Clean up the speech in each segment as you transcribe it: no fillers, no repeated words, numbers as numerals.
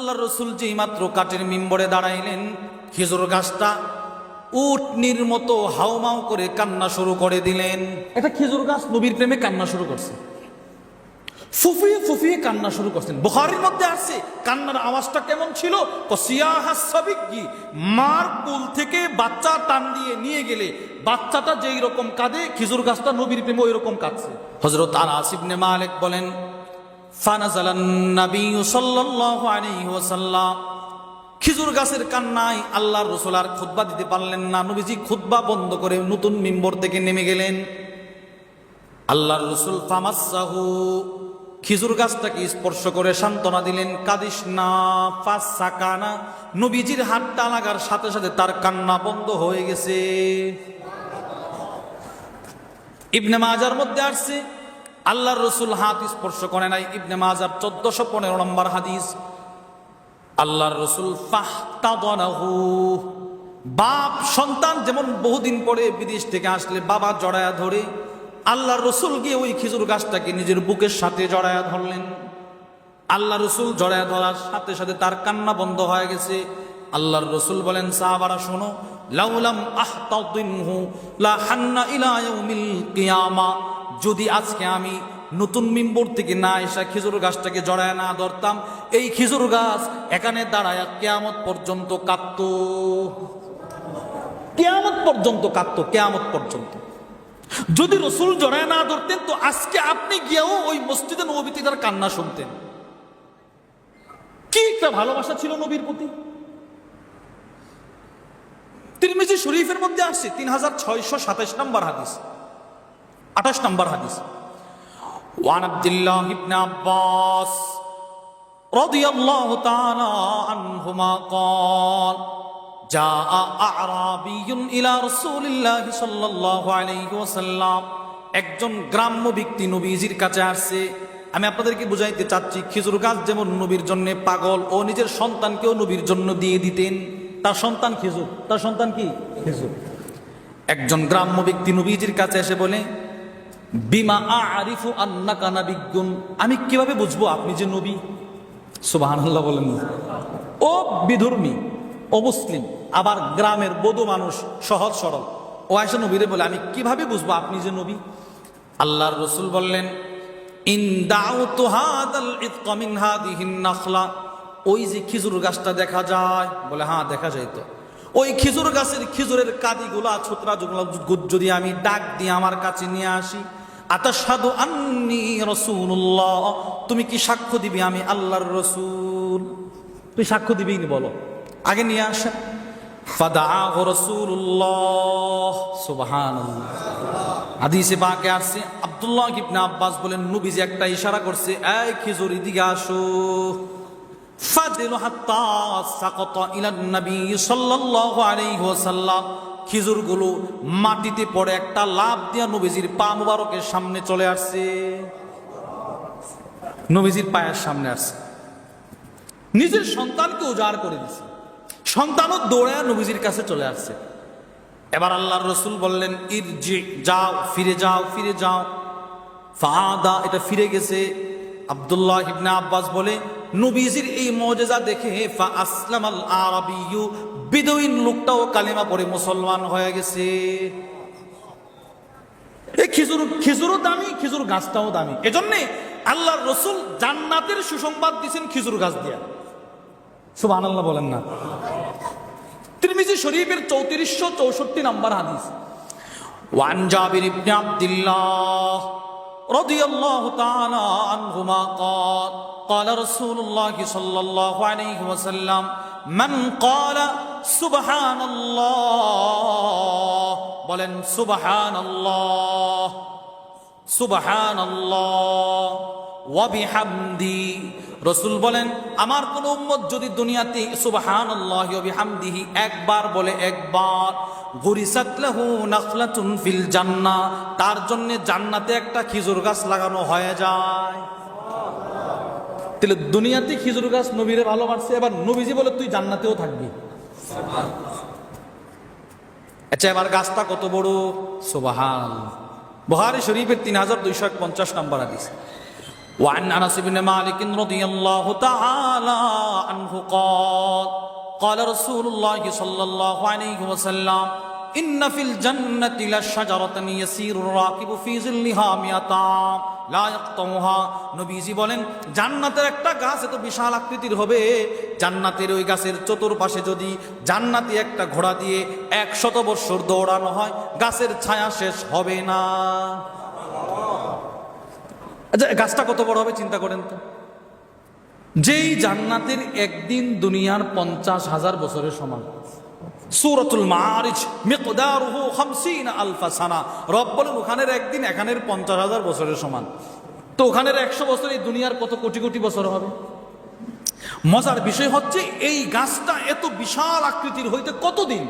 আল্লাহর রাসূল যেই মাত্র কাঠের মিম্বরে দাঁড়াইলেন, খেজুর গাছটা উটনির মতো হাউমাউ করে কান্না শুরু করে দিলেন। একটা খেজুর গাছ নবীর প্রেমে কান্না শুরু করছে, ফুফিয়ে ফুফিয়ে কান্না শুরু করছেন। বুখারীর মধ্যে আসছে কান্নার আওয়াজটা কেমন ছিল, মার কুল থেকে বাচ্চা টান দিয়ে নিয়ে গেলে বাচ্চাটা যেই রকম কাঁদে, খেজুর গাছটা নবীর প্রেমে ওই রকম কাঁদছে। হযরত আনাস ইবনে মালিক বলেন, ফানাজালান নবী সাল্লাল্লাহু আলাইহি ওয়াসাল্লাম, খেজুর গাছের কান্নায় আল্লাহর রাসূল আর খুতবা দিতে পারলেন না। নবীজি খুতবা বন্ধ করে নতুন মিম্বর থেকে নেমে গেলেন। আল্লাহর রাসূল ফামাসসাহু, খেজুর গাছটাকে স্পর্শ করে সান্ত্বনা দিলেন, কাঁদিস না। ফাসাকানা, নবীজির হাতটা লাগার সাথে সাথে তার কান্না বন্ধ হয়ে গেছে। ইবনে মাজার মধ্যে আসছে আল্লাহর রাসূল হাত স্পর্শ করে নাই। ইবনে মাজার 1415 নম্বর হাদিস। আল্লাহর রাসূল ফাহতাদানাহু, বাপ সন্তান যেমন বহুদিন পরে বিদেশ থেকে আসলে বাবা জড়ায়া ধরে, আল্লাহর রাসূল গিয়ে ওই খেজুর গাছটাকে নিজের বুকের সাথে জড়ায়া ধরলেন। আল্লাহর রাসূল জড়ায়া ধরার সাথে সাথে তার কান্না বন্ধ হয়ে গেছে। আল্লাহর রাসূল বলেন, সাহাবারা শোনো, লাউলাম আহতাদিনহু লা হান্না ইলা ইয়াউমিল কিয়ামা, যদি আজকে আমি নতুন মিম্বর থেকে না এসে খেজুর গাছটাকে জড়ায় না ধরতাম, এই খেজুর গাছ এখানে দাঁড়ায় কিয়ামত পর্যন্ত কাঁদতো। কিয়ামত পর্যন্ত কাঁদতো, কিয়ামত পর্যন্ত। যদি রাসূল জড়ায় না ধরতেন তো আজকে আপনি গিয়েও ওই মসজিদে নববীতে তার কান্না শুনতেন। কি একটা ভালোবাসা ছিল নবীর প্রতি। তিরমিজি শরীফের মধ্যে আসছে 3627 নম্বর হাদিস, 28 নম্বর হাদিস। ওয়ান আব্দুল্লাহ ইবনে আব্বাস রাদিয়াল্লাহু তাআলা আনহুমা قال جاء اعرابي الى رسول الله صلى الله عليه وسلم, একজন গ্রাম্য ব্যক্তি নবীজির কাছে আসছে। আমি আপনাদেরকে বুঝাইতে চাচ্ছি, খেজুর গাছ যেমন নবীর জন্য পাগল, ও নিজের সন্তানকেও নবীর জন্য দিয়ে দিতেন। তার সন্তান খেজুর, তার সন্তান কি খেজুর। একজন গ্রাম্য ব্যক্তি নবীজির কাছে এসে বলে, বিমা আরিফু আন্নাকা নাবিয়্যুন, আমি কিভাবে বুঝবো আপনি যে নবী। সুবহানাল্লাহ বলেন। ও বিধর্মী, অমুসলিম, আবার গ্রামের বধু মানুষ, সহজ সরল, ও আয়েশা নবীরে বলে, আমি কিভাবে বুঝবো আপনি যে নবী। আল্লাহর রাসূল বললেন, ইন দাউতু হাদাল ইতকা মিন হাদিহিন নাখলা, ওই যে খেজুর গাছটা দেখা যায়, বলে হ্যাঁ দেখা যায় তো, ওই খেজুর গাছের খেজুরের কাদিগুলা ছোটরা যদি আমি ডাক দিয়ে আমার কাছে নিয়ে আসি, আতাশহাদু আন্নী রাসূলুল্লাহ, তুমি কি সাক্ষ্য দিবি আমি আল্লাহর রাসূল? তুই সাক্ষ্য দিবি নি, বলো, আগে নিয়ে আসেন। ফাদাআহু রাসূলুল্লাহ, সুবহানাল্লাহ। হাদিসে পাকে আসছে, আব্দুল্লাহ ইবনে আব্বাস বলেন, নবীজি একটা ইশারা করছে, এই খেজুর এদিকে আসো। ফাদিলু হাত্তা সাকাতা ইলা নবী সাল্লাল্লাহু আলাইহি ওয়াসাল্লাম, খেজুরগুলো মাটিতে পড়ে একটা লাফ দিয়া নবীজির পা মুবারকের সামনে চলে আসছে। নবীজির পায়ের সামনে আসছে। নিজের সন্তানকে উজাড় করে দিছে, সন্তানও দৌড়ায় নবীজির কাছে চলে আসছে। এবার আল্লাহর রাসূল বললেন, ইরজি, যাও, ফিরে যাও, ফিরে যাও। ফাদা, এটা ফিরে গেছে। আব্দুল্লাহ ইবনে আব্বাস বলে, নবীজির এই মুজিজা দেখে ফা আসলামাল আরাবিয়্যু, বিদুইন লোকটাও কালেমা পড়ে মুসলমান হয়ে গেছে। এই খেজুরও দামি, খেজুর গাছটাও দামি। এজন্যে আল্লাহর রাসূল জান্নাতের সুসংবাদ দিয়েছেন খেজুর গাছ দিয়া। সুবহানাল্লাহ বলেন না। তিরমিজি শরীফের 3464 নম্বর হাদিস। ওয়ান জাবির ইবনে আব্দুল্লাহ রাদিয়াল্লাহু তাআলা আনহুমা قال قال رسول الله صلى الله عليه وسلم من قال سبحان الله, বলেন সুবহানাল্লাহ, সুবহানাল্লাহ ওয়া বিহামদি। রাসূল বলেন, আমার কোন উম্মত যদি দুনিয়াতে সুবহানাল্লাহি ওয়া বিহামদিহি একবার বলে, একবার, গুরিসাত লাহু নাখলাতুন ফিল জান্নাহ, তার জন্য জান্নাতে একটা খেজুর গাছ লাগানো হয়ে যায়। তাহলে দুনিয়াতে খেজুর গাছ নবীরে ভালোবাসছে, এবার নবীজি বলে তুই জান্নাতেও থাকবি। আচ্ছা, এবার গাছটা কত বড়, সুবহানাল্লাহ। বুখারী শরীফের 3250 নম্বর হাদিস। وعن انس بن مالك رضي الله تعالى عنه عنه قال رسول الله صلى الله عليه وسلم إن في الجنة لشجرة يسير الراكب في ظلها 100 عام لا يقطعها। নবীজি বলেন জান্নাতের একটা গাছ এত বিশাল আকৃতির হবে, জান্নাতের ওই গাছের চতুর্পাশে যদি জান্নাতি একটা ঘোড়া দিয়ে 100 বছর দৌড়ানো হয় গাছের ছায়া শেষ হবে না। আচ্ছা, গাছটা কত বড় হবে চিন্তা করেন তো। যেই জান্নাতের একদিন দুনিয়ার 50,000 বছরের সমান। সূরাতুল মাআরিজ মিকদারুহু 50 আলফ সানা। রব বলেন ওখানের একদিন এখানের 50,000 বছরের সমান। তো ওখানের 100 বছর এই দুনিয়ার কত কোটি কোটি বছর হবে। মজার বিষয় হচ্ছে এই গাছটা এত বিশাল আকৃতির হইতে কতদিন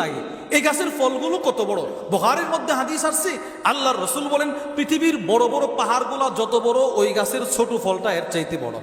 লাগে। এই গাছের ফলগুলো কত বড়। বুখারীর মধ্যে হাদিস আসছে আল্লাহর রাসূল বলেন পৃথিবীর বড় বড় পাহাড়গুলো যত বড় ওই গাছের ছোট ফলটা এর চাইতে বড়।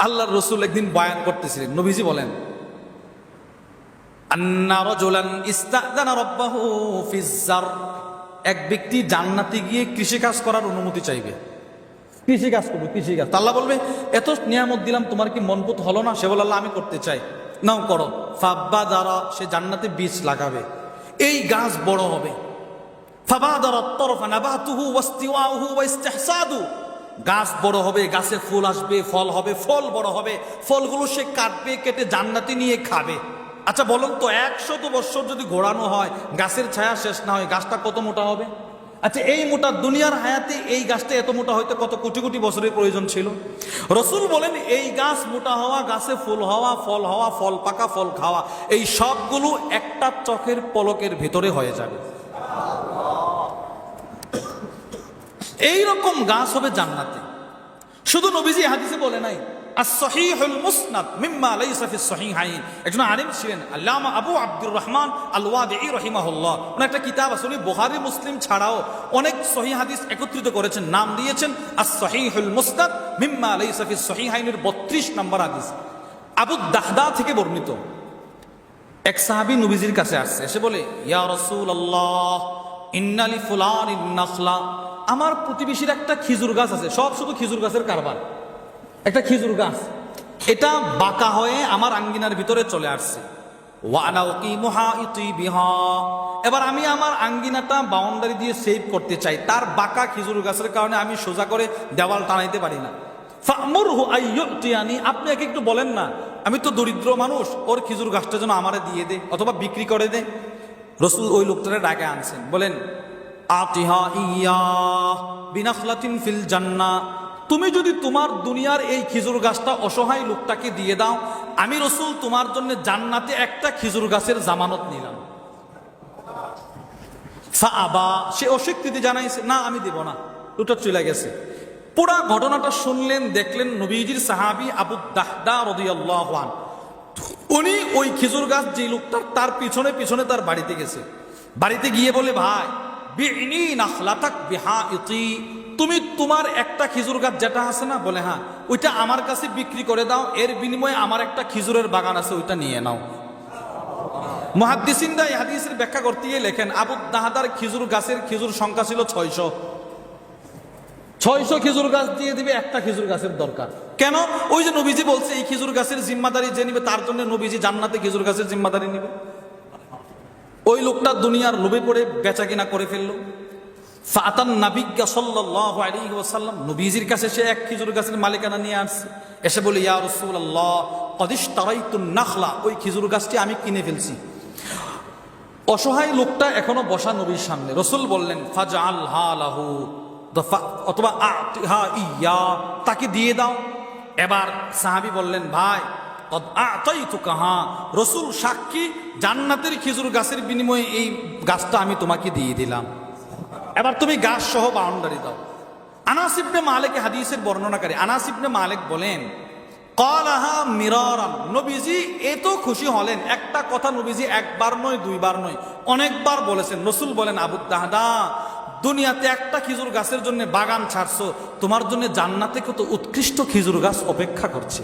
আল্লাহর রাসূল একদিন বয়ান করতেছিলেন, নবীজি বলেন আন্না রাজুলান ইস্তাযানা রাব্বাহু ফিজ-জার। এক ব্যক্তি জান্নাতে গিয়ে কৃষিকাজ করার অনুমতি চাইবে, কৃষিকাজ করবে, কৃষিকাজ। আল্লাহ বলবে এত নিয়ামত দিলাম তোমার কি মনপুত হলো না? সে বলে আল্লাহ আমি করতে চাই, নাও করো। ফাবাদারা, সে জান্নাতে বীজ লাগাবে, এই গাছ বড় হবে। ফাবাদারা তরফা নাবাতুহু ওয়াস্তিওয়াহু ওয়া ইস্তিহসাদু, গাছ বড় হবে, গাছে ফুল আসবে, ফল হবে, ফল বড় হবে, ফলগুলো সে কাটবে, কেটে জান্নাতে নিয়ে খাবে। আচ্ছা বলুন তো 100 বছর যদি ঘোরানো হয় গাছের ছায়া শেষ না হয় গাছটা কত মোটা হবে? আচ্ছা এই মোটা দুনিয়ার হায়াতে এই গাছটা এত মোটা হইতে কত কোটি কোটি বছরের প্রয়োজন ছিল। রাসূল বলেন এই গাছ মোটা হওয়া, গাছে ফুল হওয়া, ফল হওয়া, ফল পাকা, ফল খাওয়া, এই সবগুলো একটা চোখের পলকের ভিতরে হয়ে যাবে। এই রকম গাছ হবে জান্নাতে। শুধু নবীজি হাদিসে বলে নাই, as-sahihul musnad mimma laysa fi as-sahihayn। একজন আলেম ছিলেন আল্লামা আবু আব্দুর রহমান আল-ওয়াদিঈ রাহিমাহুল্লাহ। ওনার একটা কিতাব আছে, উনি বুখারী মুসলিম ছাড়াও অনেক সহিহ হাদিস একত্রিত করেছেন, নাম দিয়েছেন as-sahihul musnad mimma laysa fi as-sahihayn এর 32 নম্বর হাদিস। আবু দাহদা থেকে বর্ণিত এক সাহাবী নবীজির কাছে আসছে, এসে বলে ইয়া রাসূলুল্লাহ ইন্না লি ফুলানিন নাখলা। আমার প্রতিবেশীর একটা খেজুর গাছ আছে, সব শুধু খেজুর গাছের কারবার। একটা খেজুর গাছ, এটা বাঁকা হয়ে আমার আঙ্গিনার ভিতরে চলে আসছে। ওয়ানা উকিমুহা ইতিবিহা, এবার আমি আমার আঙ্গিনাটা বাউন্ডারি দিয়ে সেভ করতে চাই, তার বাঁকা খেজুর গাছের কারণে আমি সোজা করে দেওয়াল টানাইতে পারি না। ফামুরহু আইয়ুতিয়ানি, আপনি একে একটু বলেন না, আমি তো দরিদ্র মানুষ, ওর খেজুর গাছটা যেন আমারে দিয়ে দে অথবা বিক্রি করে দে। রাসূল ওই লোকটারে ডাকে আনছেন, বলেন আতিহা ইয়া বিনাখলাতিন ফিল জান্নাহ, তুমি যদি তোমার দুনিয়ার এই খেজুর গাছটা অসহায় লোকটাকে দিয়ে দাও, আমি রাসূল তোমার জন্য জান্নাতে একটা খেজুর গাছের জামানত নিলাম। ফাআবা, সে অস্বীকৃতি জানাইছে, না আমি দেব না, লোকটা চলে গেছে। পুরা ঘটনাটা শুনলেন, দেখলেন নবীজির সাহাবী আবু দাহদা রাদিয়াল্লাহু আনহু, উনি ওই খেজুর গাছ যে লোকটার তার পিছনে পিছনে তার বাড়িতে গেছে। বাড়িতে গিয়ে বলে ভাই বিইনি নাখলাতাক বিহাইতি, তুমি তোমার একটা খেজুর গাছ যেটা আছে না, বলে হ্যাঁ, ওইটা আমার কাছে বিক্রি করে দাও, এর বিনিময়ে আমার একটা খেজুরের বাগান আছে ওইটা নিয়ে নাও। মুহাদ্দিসিনরা এই হাদিসের ব্যাখ্যা করতে গিয়ে লেখেন আবু দাহদার খেজুর গাছের খেজুর সংখ্যা ছিল 600 খেজুর গাছ দিয়ে দিবে, একটা খেজুর গাছের দরকার কেন? ওই যে নবীজি বলছে এই খেজুর গাছের জিম্মাদারি যে নিবে তার জন্য নবীজি জান্নাতে খেজুর গাছের জিম্মাদারি নিবে। ওই লোকটা দুনিয়ার লোভে পড়ে বেচা কিনা করে ফেললো। ফাতান নাবিয়্যা সাল্লাল্লাহু আলাইহি ওয়াসাল্লাম, নবীজির কাছে সে এক খেজুর গাছের মালিকানা নিয়ে আসছে, এসে বলে ইয়া রাসূলুল্লাহ ক্বাদ ইশতারাইতুন নাখলা, ওই খেজুর গাছটি আমি কিনে ফেলছি। অসহায় লোকটা এখনো বসা নবীর সামনে। রাসূল বললেন ফাজআলহা লাহু, অথবা আতিহা ইয়া, তাকে দিয়ে দাও। এবার সাহাবী বললেন ভাই ক্বাদ আতাইতুকাহা, রাসূল সাক্ষী, জান্নাতের খেজুর গাছের বিনিময়ে এই গাছটা আমি তোমাকে দিয়ে দিলাম, এবার তুমি গাছ সহ বাউন্ডারি দাও। আনাস ইবনে মালিক হাদিসের বর্ণনাকারী আনাস ইবনে মালিক বলেন ক্বালাহা মিরারান, নবীজি এত খুশি হলেন, একটা কথা নবীজি একবার নয় দুইবার নয় অনেকবার বলেছেন। রাসূল বলেন আবু দাহদা, দুনিয়াতে একটা খেজুর গাছের জন্য বাগান ছাড়ছো, তোমার জন্য জান্নাতে কত উৎকৃষ্ট খেজুর গাছ অপেক্ষা করছে।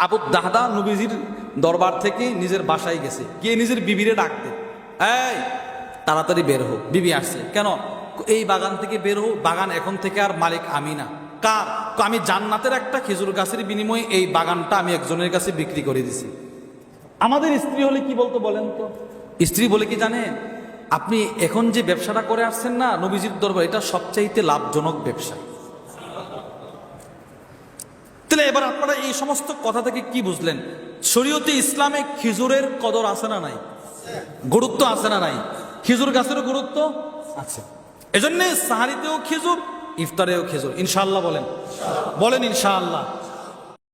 আবু দাহদা নবীজির দরবার থেকে নিজের বাসায় গেছে, গিয়ে নিজের বিবিরে ডাকতে, এই তাড়াতাড়ি বের হোক, বিবি আসছে। কেন? এই বাগান থেকে বের হো, বাগান এখন থেকে আর মালিক আমি না। কার? আমি জান্নাতের একটা খেজুর গাছের বিনিময়ে এই বাগানটা আমি একজনের কাছে বিক্রি করে দিছি। আমাদের স্ত্রী হলে কি বলতো বলেন তো? স্ত্রী বলে কি জানেন, আপনি এখন যে ব্যবসাটা করে আসছেন না নবীজির দরবার, এটা সবচাইতে লাভজনক ব্যবসা। তাহলে এবার আপনারা এই সমস্ত কথা থেকে কি বুঝলেন? শরীয়তে ইসলামে খেজুরের কদর আছে না নাই? গুরুত্ব আছে না নাই? খেজুর গাছেরও গুরুত্ব আছে। এজন্য সাহারিতেও খেজুর, ইফতারেও খেজুর। ইনশাআল্লাহ বলেন, বলেন ইনশাআল্লাহ।